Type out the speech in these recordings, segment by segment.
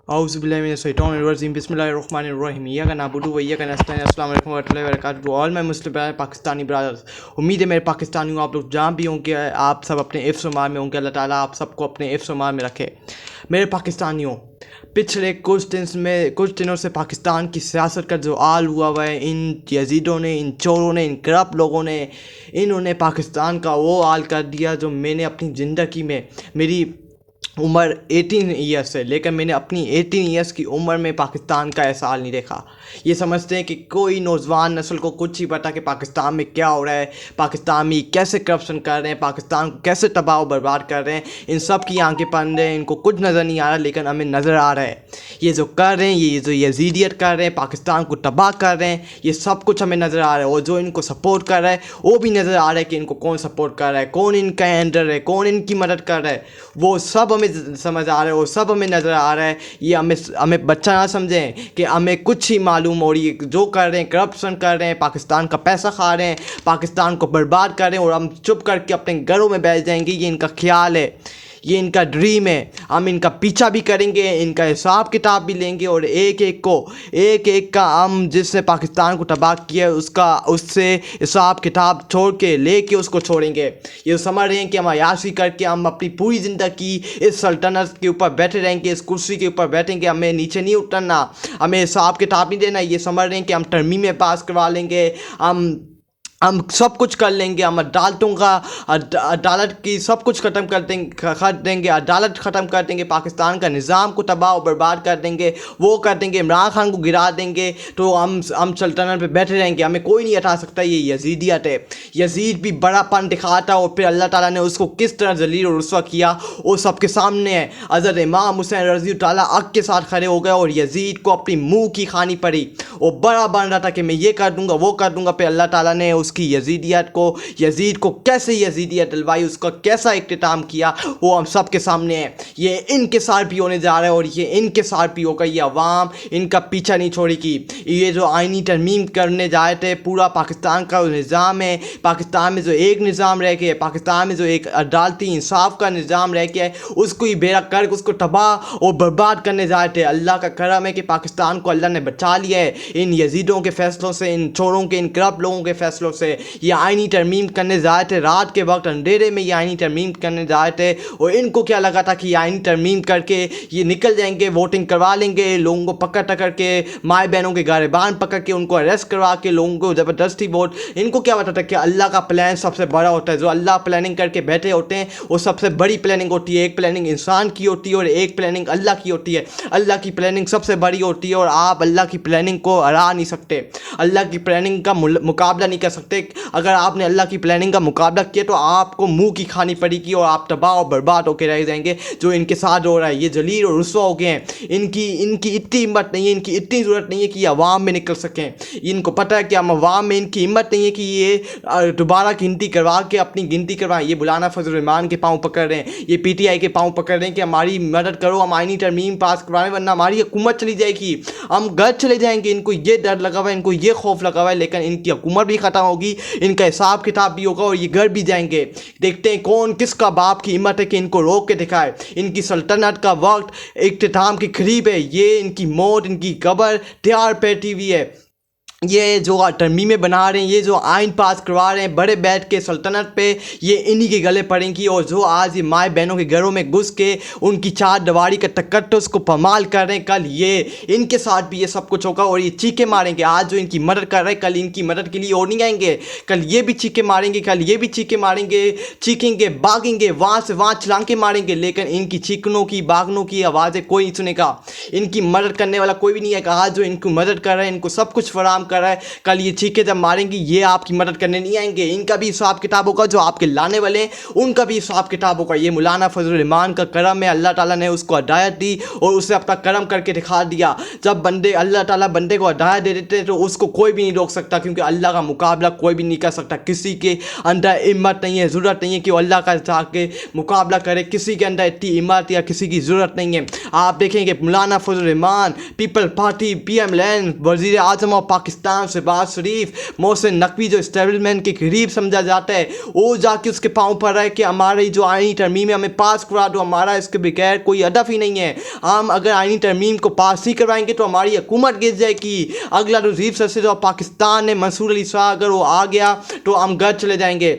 Auzubillahiminash-shaytanir-rajim. Bismillahir-rahmanir-rahim. इय्याका नअबुदु व इय्याका नस्तईन. अस्सलाम वालेकुम वरहमतुल्लाहि वबरकातुहू. All my Muslim Pakistani brothers, उम्मीद है मेरे पाकिस्तानी हो आप लोग जहाँ भी होंगे, आप सब अपने हिफ्ज़ व मान में होंगे। अल्लाह ताला आप सबको अपने हिफ्ज़ व मान में रखे। मेरे पाकिस्तानियों, पिछले कुछ दिनों से पाकिस्तान की सियासत का जो हाल हुआ है, इन यजीदों ने, इन चोरों ने, इन करप्ट लोगों ने, इन्होंने पाकिस्तान का वो हाल कर दिया जो मैंने अपनी ज़िंदगी में, मेरी उम्र 18 ईयर्स है, लेकिन मैंने अपनी 18 ईयर्स की उम्र में पाकिस्तान का ऐसा हाल नहीं देखा। ये समझते हैं कि कोई नौजवान नस्ल को कुछ ही पता कि पाकिस्तान में क्या हो रहा है, पाकिस्तान में कैसे करप्शन कर रहे हैं, पाकिस्तान को कैसे तबाह बर्बाद कर रहे हैं। इन सब की आंखें बंद हैं, इनको कुछ नज़र नहीं आ रहा, लेकिन हमें नज़र आ रहा है ये जो कर रहे हैं, ये जो यजीदियत कर रहे हैं, पाकिस्तान को तबाह कर रहे हैं, ये सब कुछ हमें नज़र आ रहा है। और जो इनको सपोर्ट कर रहा है वो भी नज़र आ रहा है कि इनको कौन सपोर्ट कर रहा है, कौन इनका अंडर है, कौन इनकी मदद कर रहा है। वो सब हमें समझ आ रहा है, वो सब हमें नज़र आ रहा है। ये हमें बच्चा ना समझें कि हमें कुछ ही मालूम हो रही है। जो कर रहे हैं, करप्शन कर रहे हैं, पाकिस्तान का पैसा खा रहे हैं, पाकिस्तान को बर्बाद कर रहे हैं, और हम चुप करके अपने घरों में बैठ जाएंगे। ये इनका ख्याल है, ये इनका ड्रीम है। हम इनका पीछा भी करेंगे, इनका हिसाब किताब भी लेंगे, और एक एक का हम जिसने पाकिस्तान को तबाह किया उससे हिसाब किताब छोड़ के लेके उसको छोड़ेंगे। ये समझ रहे हैं कि हम अयाशी करके हम अपनी पूरी ज़िंदगी इस सल्तनत के ऊपर बैठे रहेंगे, इस कुर्सी के ऊपर बैठेंगे, हमें नीचे नहीं उतरना, हमें हिसाब किताब नहीं देना। ये समझ रहे हैं कि हम तरमीमें पास करवा लेंगे, हम सब कुछ कर लेंगे, हम अदालत की सब कुछ ख़त्म कर देंगे, अदालत ख़त्म कर देंगे, पाकिस्तान का निज़ाम को तबाह और बर्बाद कर देंगे, वो कर देंगे, इमरान खान को गिरा देंगे। तो हम सल्तनत पे बैठे रहेंगे, हमें कोई नहीं हटा सकता। ये यजीदियत है। यजीद भी बड़ापन दिखाता, और फिर अल्लाह ताला ने उसको किस तरह जलील और रुस्वा किया वो सबके सामने है। हज़रत इमाम हुसैन रज़ी ताला अक के साथ खड़े हो गए, और यजीद को अपनी मुँह की खानी पड़ी। वो बड़ा बन रहा था कि मैं ये कर दूँगा, वो कर दूँगा। फिर अल्लाह ताला ने उसकी यजीद को कैसे यजीदियत दिलवाई, उसका कैसा इख्तिताम किया, वो हम सब के सामने है। ये इनके साथ भी होने जा रहा है, और ये इनके साथ भी होगा। ये अवाम इनका पीछा नहीं छोड़ेगी। ये जो आईनी तरमीम करने जाए थे, पूरा पाकिस्तान का निज़ाम है, पाकिस्तान में जो एक निज़ाम रह गया है, पाकिस्तान में जो एक अदालती इंसाफ का निज़ाम रह गया है, उसको ही बेड़ा कर उसको तबाह और बर्बाद करने जाए थे। अल्लाह का करम है कि पाकिस्तान को अल्लाह ने बचा लिया है इन यजीदों के फैसलों से, इन चोरों के, इन करप्ट लोगों के फैसलों से। ये आईनी तरमीम करने जाए थे, रात के वक्त अंधेरे में ये आईनी तरमीम करने जाए थे, और इनको क्या लगा था कि ये आईनी तरमीम करके ये निकल जाएंगे, वोटिंग करवा लेंगे, लोगों को पकड़ के, माए बहनों के गारिबान पकड़ के, उनको अरेस्ट करवा के, लोगों को ज़बरदस्ती वोट। इनको क्या पता था कि अल्लाह का प्लान सबसे बड़ा होता है। जो अल्लाह प्लानिंग करके बैठे होते हैं वो सबसे बड़ी प्लानिंग होती है। एक प्लानिंग इंसान की होती है और एक प्लानिंग अल्लाह की होती है। अल्लाह की प्लानिंग सबसे बड़ी होती है, और आप अल्लाह की प्लानिंग को हरा नहीं सकते, अल्लाह की प्लानिंग का मुकाबला नहीं कर सकते। अगर आपने अल्लाह की प्लानिंग का मुकाबला किया तो आपको मुंह की खानी पड़ेगी, और आप तबाह और बर्बाद होकर रह जाएंगे। जो इनके साथ हो रहा है, ये जलील और रुस्वा हो गए हैं। इनकी इतनी हिम्मत नहीं है, इनकी इतनी ज़रूरत नहीं है कि ये अवाम में निकल सकें। इनको पता है कि हम अवाम में, इनकी हिम्मत नहीं है कि ये दोबारा गिनती करवा के अपनी गिनती करवाएं। ये बुलाना फजल रहमान के पाँव पकड़ रहे हैं, ये PTI के पाँव पकड़ रहे हैं कि हमारी मदद करो, हम आईनी तरमीम पास करवाएं, वरना हमारी हुकूमत चली जाएगी, हम घर चले जाएंगे। इनको ये डर लगा हुआ है, इनको ये खौफ लगा हुआ है, लेकिन इनकी हुकूमत भी ख़त्म होगी, इनका हिसाब किताब भी होगा, और ये घर भी जाएंगे। देखते हैं कौन किसका बाप की हिम्मत है कि इनको रोक के दिखाए। इनकी सल्तनत का वक्त इख्तिताम के करीब है। ये इनकी मौत, इनकी कब्र तैयार बैठी हुई है। ये जो तरमीमें बना रहे हैं, ये जो आइन पास करवा रहे हैं बड़े बैठ के सल्तनत पे, ये इन्हीं के गले पड़ेंगी। और जो आज ये माए बहनों के घरों में घुस के उनकी चार दीवारी का तकद्दुस को पमाल कर रहे हैं, कल ये इनके साथ भी ये सब कुछ होगा, और ये चीखे मारेंगे। आज जो इनकी मदद कर रहे हैं, कल इनकी मदद के लिए और नहीं आएंगे, कल ये भी चीखे मारेंगे, कल ये भी चीखे मारेंगे, चीखेंगे, भागेंगे, वहाँ से वहाँ छलांगे मारेंगे, लेकिन इनकी चीखनों की, भागनों की आवाज़ें कोई नहीं सुनेगा। इनकी मदद करने वाला कोई भी नहीं है। आज जो इनको मदद कर रहे हैं, इनको सब कुछ फराम कर रहा है, कल ये चीखे जब मारेंगी, ये आपकी मदद करने नहीं आएंगे। इनका भी हिसाब किताब होगा, जो आपके लाने वाले हैं उनका भी हिसाब किताब होगा। ये मौलाना फजल रहमान का करम है, अल्लाह ताला ने उसको हिदायत दी और उसे अपना करम करके दिखा दिया। जब अल्लाह ताला बंदे को हिदायत दे देते हैं तो उसको कोई भी नहीं रोक सकता, क्योंकि अल्लाह का मुकाबला कोई भी नहीं कर सकता। किसी के अंदर हिम्मत नहीं है, ज़रूरत नहीं है कि वो अल्लाह का जाके मुकाबला करे। किसी के अंदर इतनी हिम्मत या किसी की ज़रूरत नहीं है। आप देखेंगे मौलाना फजल रहमान, पीपल पार्टी, PMLN, वज़ीर आज़म और पाकिस्तान पाकिस्तान शहबाज शरीफ मोहसिन नकवी जो इस्टेबलिशमेंट के करीब समझा जाता है, वो जाके उसके पाँव पर है कि हमारी जो आईनी तरमीम है हमें पास करा दो, हमारा इसके बगैर कोई हदफ ही नहीं है। हम अगर आईनी तरमीम को पास नहीं करवाएंगे तो हमारी हुकूमत गिर जाएगी। अगला जो चीफ सदस्य पाकिस्तान है मंसूर अली शाह, अगर वो आ गया तो हम घर चले जाएंगे।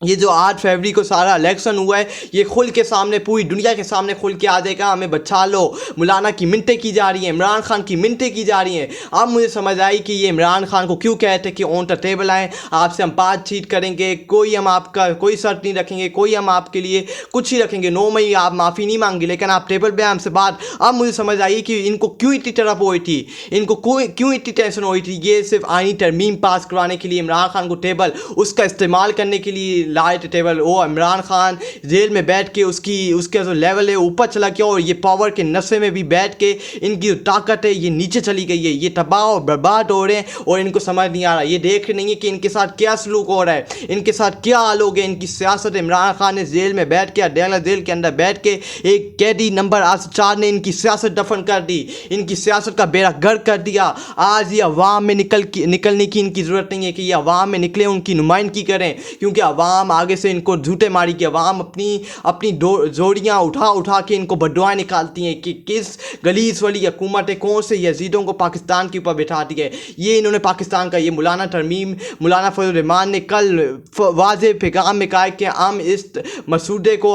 ये जो 8 फरवरी को सारा इलेक्शन हुआ है, ये खुल के सामने, पूरी दुनिया के सामने खुल के आ जाएगा। हमें बचा लो, मौलाना की मिन्नतें की जा रही हैं, इमरान खान की मिन्नतें की जा रही हैं। अब मुझे समझ आई कि ये इमरान खान को क्यों कहते हैं कि ऑन द टेबल आएँ, आपसे हम बातचीत करेंगे, कोई हम आपका कोई शर्त नहीं रखेंगे, कोई हम आपके लिए कुछ ही रखेंगे, 9 मई आप माफ़ी नहीं मांगे लेकिन आप टेबल पर हमसे बात। अब मुझे समझ आई कि इनको क्यों इतनी तरफ हुई थी, इनको क्यों इतनी टेंशन हुई थी। ये सिर्फ आईनी तरमीम पास करवाने के लिए इमरान खान को टेबल उसका इस्तेमाल करने के लिए लाए थे टेबल। वो इमरान खान जेल में बैठ के उसका जो लेवल है ऊपर चला गया, और ये पावर के नशे में भी बैठ के इनकी जो ताकत है ये नीचे चली गई है। ये तबाह और बर्बाद हो रहे हैं और इनको समझ नहीं आ रहा, ये देख रहे नहीं है कि इनके साथ क्या सलूक हो रहा है, इनके साथ क्या हाल हो गया। इनकी सियासत, इमरान खान ने जेल में बैठ के, अडयाला जेल के अंदर बैठ के एक कैदी नंबर 4 ने इनकी सियासत दफन कर दी, इनकी सियासत का बेड़ा गर्क कर दिया। आज ये अवाम में निकलने की इनकी ज़रूरत नहीं है कि ये अवाम में निकले, उनकी नुमाइंदगी करें, क्योंकि अवाम आगे से इनको झूठे मारी कि अवाम अपनी जोड़ियाँ उठा के इनको बददुआएं निकालती हैं कि किस गलीस वाली हुकूमत है, कौन से यजीदों को पाकिस्तान के ऊपर बिठा दिया है। ये इन्होंने पाकिस्तान का, ये मौलाना फजल रहमान ने कल वाज़ेह पैगाम में कहा कि हम इस मसूदे को